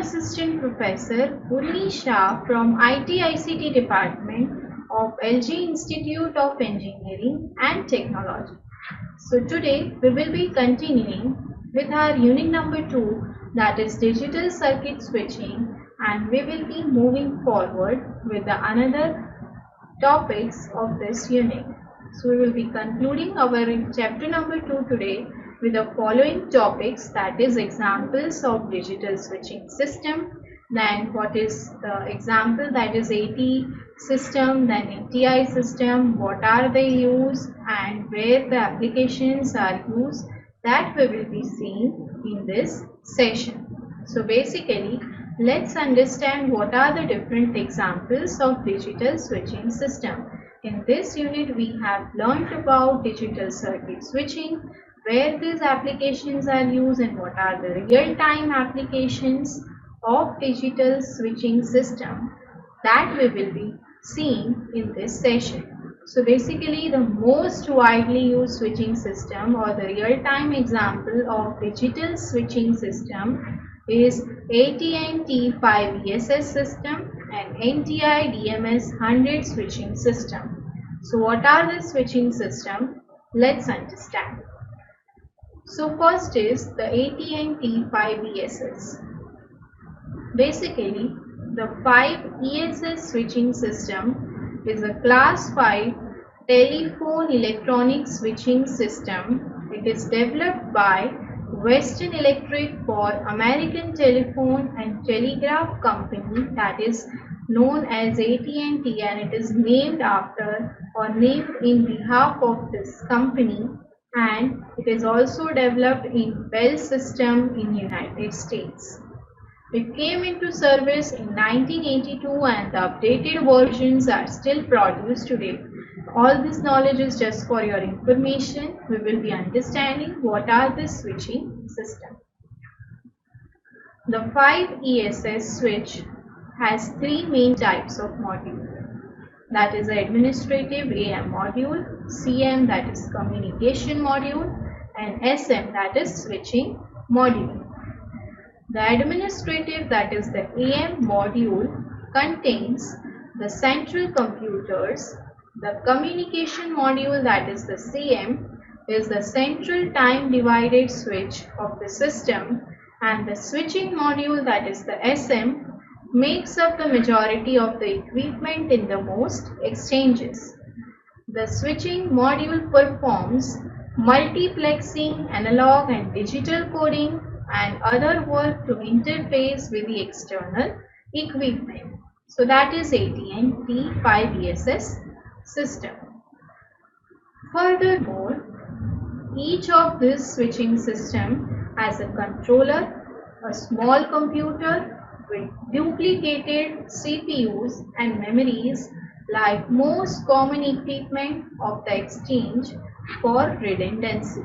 Assistant Professor Urmi Shah from IT/ICT Department of LG Institute of Engineering and Technology. So today we will be continuing with our unit number 2, that is digital circuit switching, and we will be moving forward with the another topics of this unit. So we will be concluding our chapter number 2 today with the following topics, that is examples of digital switching system, then what is the example, that is AT system, then ATI system, what are they used and where the applications are used, that we will be seeing in this session. So basically, let's understand what are the different examples of digital switching system. In this unit, we have learned about digital circuit switching, where these applications are used and what are the real-time applications of digital switching system that we will be seeing in this session. So basically, the most widely used switching system or the real-time example of digital switching system is AT&T 5ESS system and NTI DMS 100 switching system. So what are the switching system? Let's understand. So first is the AT&T 5ESS. Basically, the 5ESS switching system is a class 5 telephone electronic switching system. It is developed by Western Electric for American Telephone and Telegraph Company, that is known as AT&T, and it is named after or named in behalf of this company, and it is also developed in Bell system in United States. It came into service in 1982 and the updated versions are still produced today. All this knowledge is just for your information. We will be understanding what are the switching system. The 5ESS switch has three main types of module. That is the administrative AM module, CM that is communication module, and SM that is switching module. The administrative, that is the AM module, contains the central computers. The communication module, that is the CM, is the central time divided switch of the system, and the switching module, that is the SM, makes up the majority of the equipment in the most exchanges. The switching module performs multiplexing, analog and digital coding, and other work to interface with the external equipment. So that is AT&T 5ESS system. Furthermore, each of this switching system has a controller, a small computer with duplicated CPUs and memories like most common equipment of the exchange for redundancy.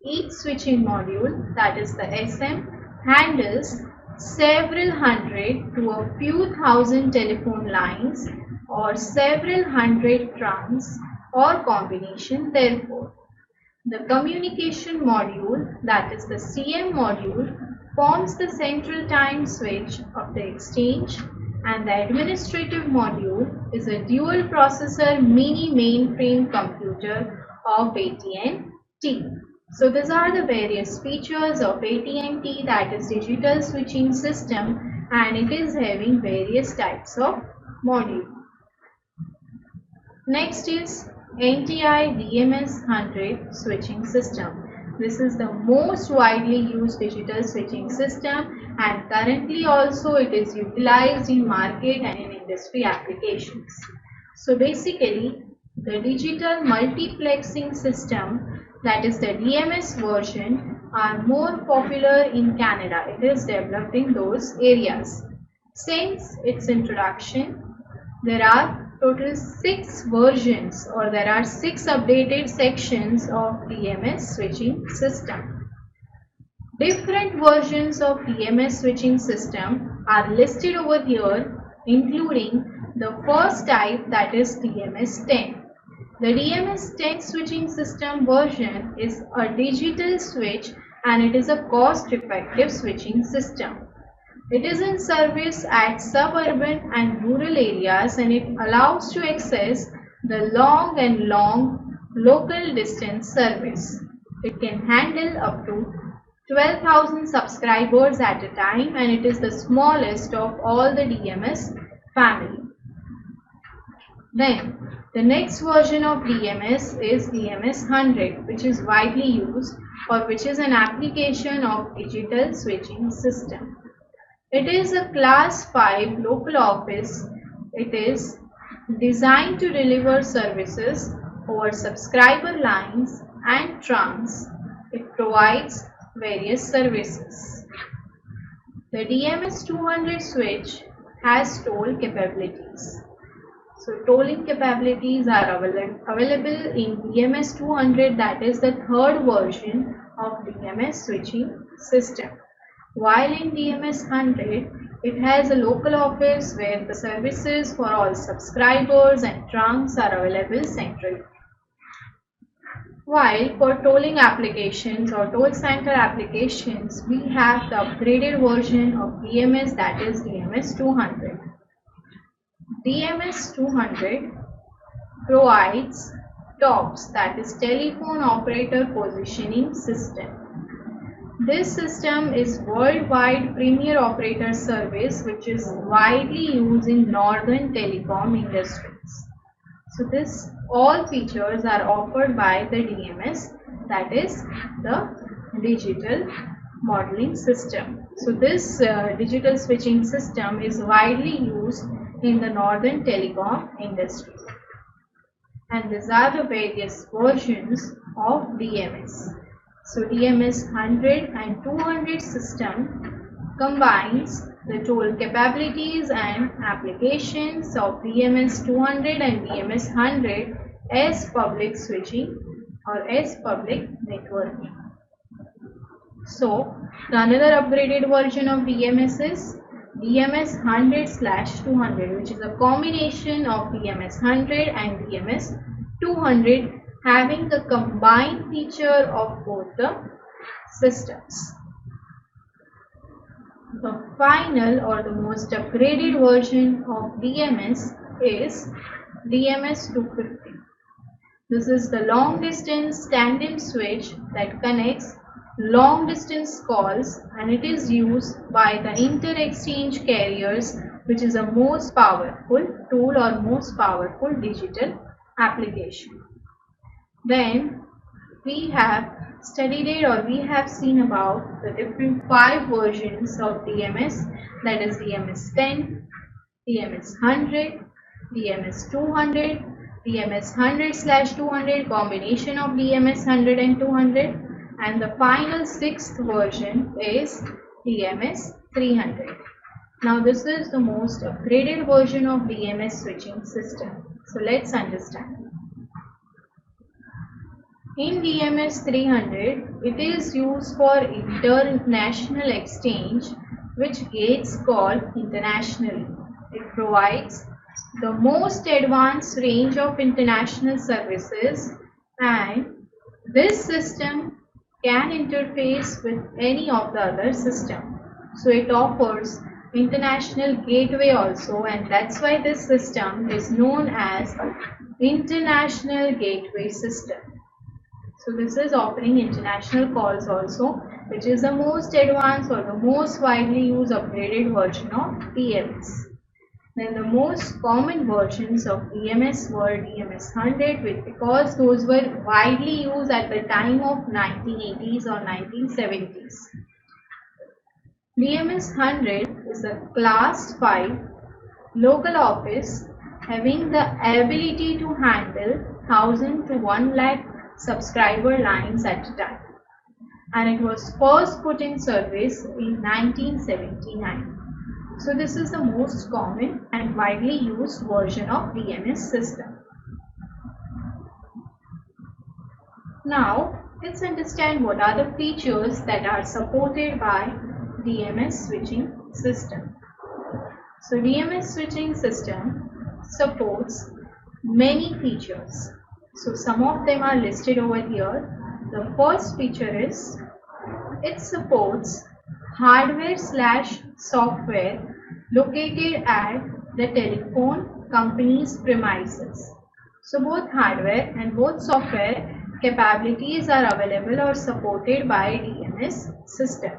Each switching module, that is the SM, handles several hundred to a few thousand telephone lines or several hundred trunks or combination therefore. The communication module, that is the CM module, forms the central time switch of the exchange, and the administrative module is a dual processor mini mainframe computer of AT&T. So these are the various features of AT&T, that is digital switching system, and it is having various types of module. Next is NTI DMS 100 switching system. This is the most widely used digital switching system, and currently also it is utilized in market and in industry applications. So basically, the digital multiplexing system, that is the DMS version, are more popular in Canada. It is developed in those areas. Since its introduction, there are total 6 versions, or there are 6 updated sections of DMS switching system. Different versions of DMS switching system are listed over here, including the first type, that is DMS 10. The DMS 10 switching system version is a digital switch and it is a cost-effective switching system. It is in service at suburban and rural areas, and it allows to access the long local distance service. It can handle up to 12,000 subscribers at a time, and it is the smallest of all the DMS family. Then the next version of DMS is DMS 100, which is widely used or which is an application of digital switching system. It is a class 5 local office. It is designed to deliver services over subscriber lines and trunks. It provides various services. The DMS 200 switch has toll capabilities. So tolling capabilities are available in DMS 200, that is the third version of DMS switching system. While in DMS 100, it has a local office where the services for all subscribers and trunks are available centrally. While for tolling applications or toll center applications, we have the upgraded version of DMS, that is DMS 200. DMS 200 provides TOPS, that is Telephone Operator Positioning System. This system is worldwide premier operator service which is widely used in northern telecom industries. So all features are offered by the DMS, that is the digital modeling system. So this digital switching system is widely used in the northern telecom industry. And these are the various versions of DMS. So DMS 100 and 200 system combines the toll capabilities and applications of DMS 200 and DMS 100 as public switching or as public networking. So the another upgraded version of DMS is DMS 100/200, which is a combination of DMS 100 and DMS 200, having the combined feature of both the systems. The final or the most upgraded version of DMS is DMS 250. This is the long distance tandem switch that connects long distance calls, and it is used by the inter-exchange carriers, which is a most powerful tool or most powerful digital application. Then we have studied it or we have seen about the different 5 versions of DMS, that is DMS 10, DMS 100, DMS 200, DMS 100/200, combination of DMS 100 and 200, and the final 6th version is DMS 300. Now this is the most upgraded version of DMS switching system. So let's understand. In DMS 300, it is used for international exchange, which gets called internationally. It provides the most advanced range of international services, and this system can interface with any of the other system. So it offers international gateway also, and that's why this system is known as International Gateway System. So this is offering international calls also, which is the most advanced or the most widely used upgraded version of DMS. Then the most common versions of DMS were DMS 100, because those were widely used at the time of 1980s or 1970s. DMS 100 is a class 5 local office having the ability to handle 1000 to 1 lakh subscriber lines at a time, and it was first put in service in 1979. So this is the most common and widely used version of DMS system. Now let's understand what are the features that are supported by DMS switching system. So DMS switching system supports many features. So some of them are listed over here. The first feature is it supports hardware slash software located at the telephone company's premises. So both hardware and both software capabilities are available or supported by DMS system.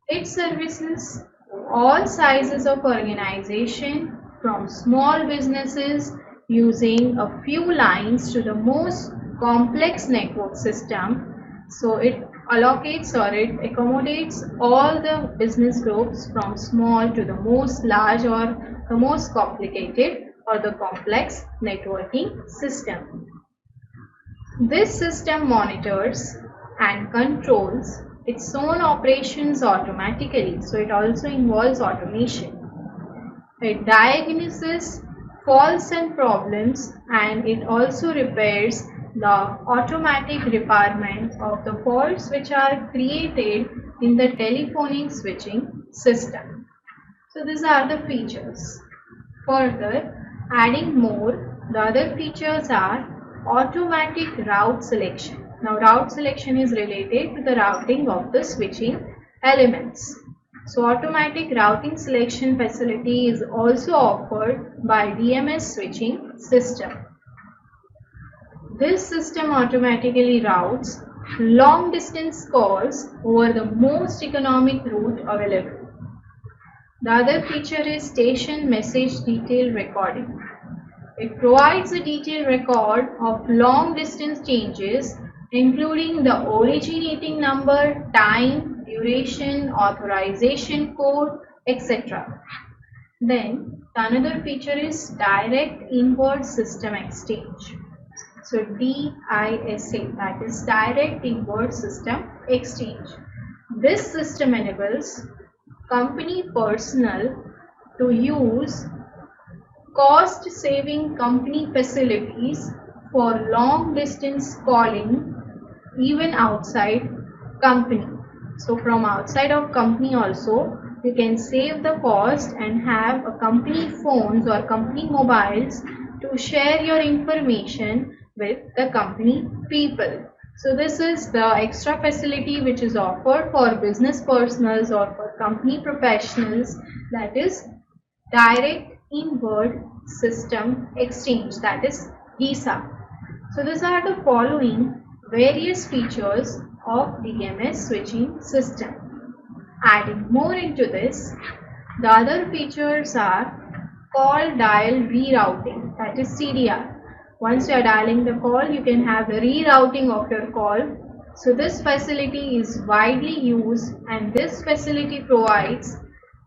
It services all sizes of organization from small businesses using a few lines to the most complex network system. So it allocates or it accommodates all the business groups from small to the most large or the most complicated or the complex networking system. This system monitors and controls its own operations automatically, so it also involves automation. It diagnoses faults and problems, and it also repairs the automatic repairment of the faults which are created in the telephonic switching system. So these are the features. Further, adding more, the other features are automatic route selection. Now route selection is related to the routing of the switching elements. So automatic routing selection facility is also offered by DMS switching system. This system automatically routes long distance calls over the most economic route available. The other feature is station message detail recording. It provides a detailed record of long distance changes including the originating number, time, duration, authorization code, etc. Then another feature is direct inward system exchange. So DISA, that is direct inward system exchange. This system enables company personnel to use cost-saving company facilities for long-distance calling even outside company. So from outside of company also you can save the cost and have a company phones or company mobiles to share your information with the company people. So this is the extra facility which is offered for business personals or for company professionals, that is direct inward system exchange, that is DISA. So these are the following various features of DMS switching system. Adding more into this, the other features are call dial rerouting, that is CDR. Once you are dialing the call, you can have the rerouting of your call. So this facility is widely used, and this facility provides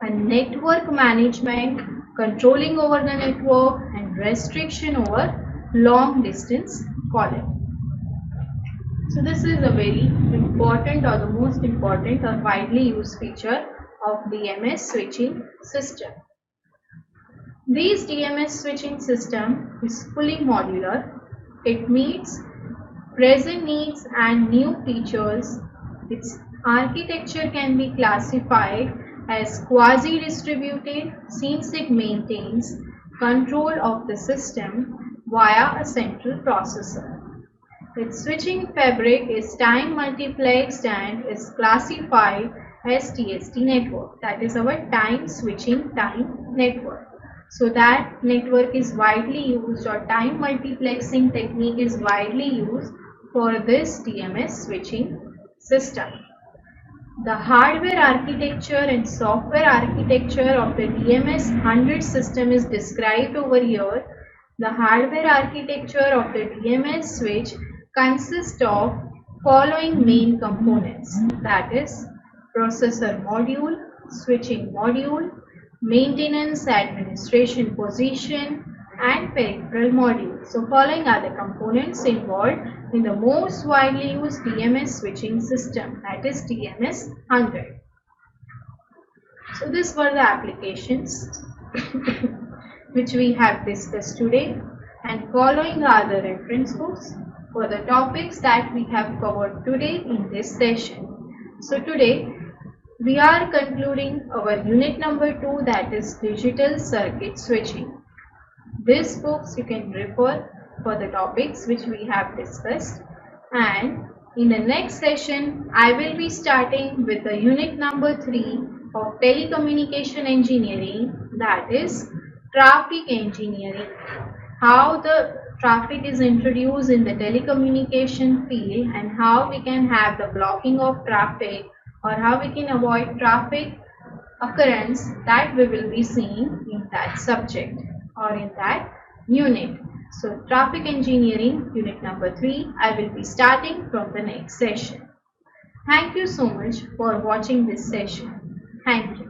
a network management, controlling over the network, and restriction over long distance calling. So this is a very important or the most important or widely used feature of DMS switching system. This DMS switching system is fully modular. It meets present needs and new features. Its architecture can be classified as quasi-distributed since it maintains control of the system via a central processor. Its switching fabric is time multiplexed and is classified as TST network, that is our time switching time network. So that network is widely used, or time multiplexing technique is widely used for this DMS switching system. The hardware architecture and software architecture of the DMS 100 system is described over here. The hardware architecture of the DMS switch consists of following main components, that is processor module, switching module, maintenance administration position, and peripheral module. So following are the components involved in the most widely used DMS switching system, that is DMS 100. So these were the applications which we have discussed today, and following are the reference books for the topics that we have covered today in this session. So today we are concluding our unit number 2, that is digital circuit switching. These books you can refer for the topics which we have discussed, and In the next session, I will be starting with the unit number 3 of telecommunication engineering, that is traffic engineering. How the traffic is introduced in the telecommunication field and how we can have the blocking of traffic or how we can avoid traffic occurrence, that we will be seeing in that subject or in that unit. So traffic engineering unit number 3 I will be starting from the next session. Thank you so much for watching this session. Thank you.